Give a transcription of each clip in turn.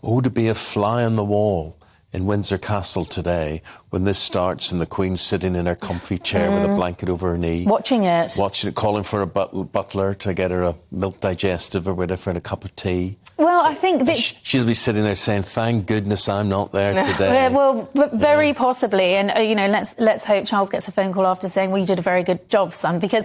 Oh, to be a fly on the wall in Windsor Castle today when this starts and the Queen's sitting in her comfy chair with a blanket over her knee. Watching it, calling for a butler to get her a milk digestive or whatever and a cup of tea. Well, so I think that she'll be sitting there saying, "Thank goodness I'm not there today." Well, very possibly, and let's hope Charles gets a phone call after saying, "Well, you did a very good job, son," because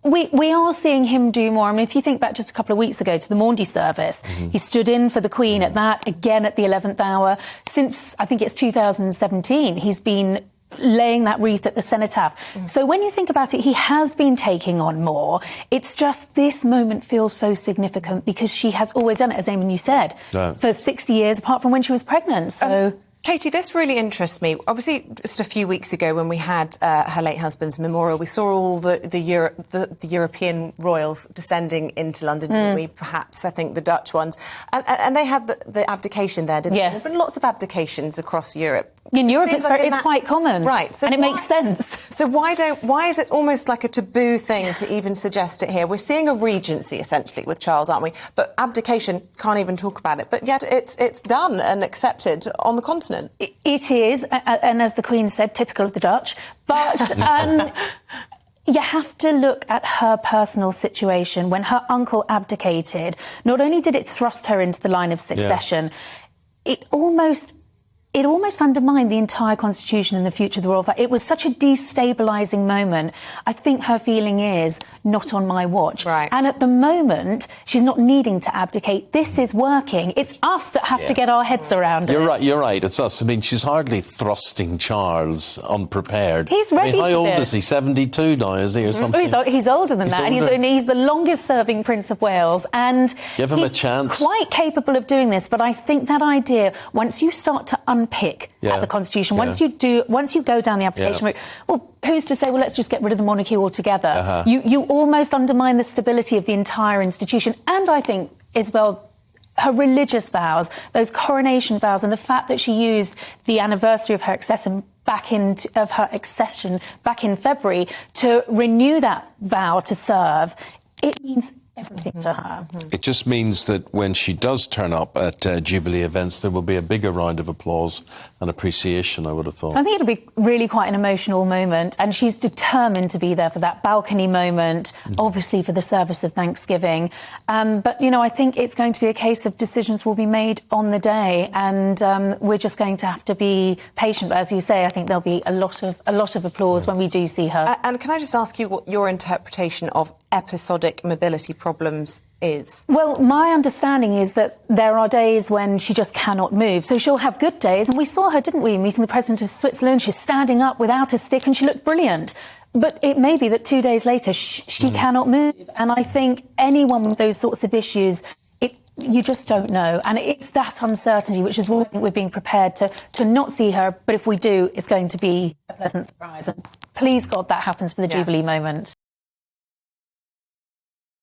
we are seeing him do more. I mean, if you think back just a couple of weeks ago to the Maundy service, he stood in for the Queen at that, again at the 11th hour. Since, I think it's 2017, he's been laying that wreath at the cenotaph. So when you think about it, he has been taking on more. It's just this moment feels so significant because she has always done it, as Eamon, you said, for 60 years, apart from when she was pregnant. So. Katie, this really interests me. Obviously, just a few weeks ago when we had her late husband's memorial, we saw all the European royals descending into London, didn't we? Perhaps, I think, the Dutch ones. And they had the abdication there, didn't they? There's been lots of abdications across Europe. In Europe, it's quite common. Right. So and it makes sense. So why is it almost like a taboo thing to even suggest it here? We're seeing a regency, essentially, with Charles, aren't we? But abdication, can't even talk about it. But yet it's done and accepted on the continent. It is, and as the Queen said, typical of the Dutch. But you have to look at her personal situation. When her uncle abdicated, not only did it thrust her into the line of succession, it almost undermined the entire constitution and the future of the royal family. It was such a destabilising moment. I think her feeling is, not on my watch. Right. And at the moment, she's not needing to abdicate. This is working. It's us that have to get our heads around it. You're right, it's us. I mean, she's hardly thrusting Charles unprepared. He's ready how old for is he? 72 now, is he, or something? He's older than that, and he's the longest-serving Prince of Wales. And give him a chance. Quite capable of doing this, but I think that idea, once you start to unpick at the Constitution, once you go down the abdication route, well, who's to say, well, let's just get rid of the monarchy altogether? You almost undermine the stability of the entire institution. And I think, Isabel, her religious vows, those coronation vows, and the fact that she used the anniversary of her accession back in February to renew that vow to serve, it means everything to her. It just means that when she does turn up at Jubilee events, there will be a bigger round of applause and appreciation, I would have thought. I think it'll be really quite an emotional moment, and she's determined to be there for that balcony moment, obviously for the service of Thanksgiving. But, I think it's going to be a case of decisions will be made on the day, and we're just going to have to be patient. But as you say, I think there'll be a lot of applause when we do see her. And can I just ask you what your interpretation of episodic mobility problems is? Well, my understanding is that there are days when she just cannot move. So she'll have good days. And we saw her, didn't we, meeting the President of Switzerland. She's standing up without a stick and she looked brilliant. But it may be that 2 days later she cannot move. And I think anyone with those sorts of issues, you just don't know. And it's that uncertainty, which is why I think we're being prepared to not see her. But if we do, it's going to be a pleasant surprise. And please, God, that happens for the Jubilee moment.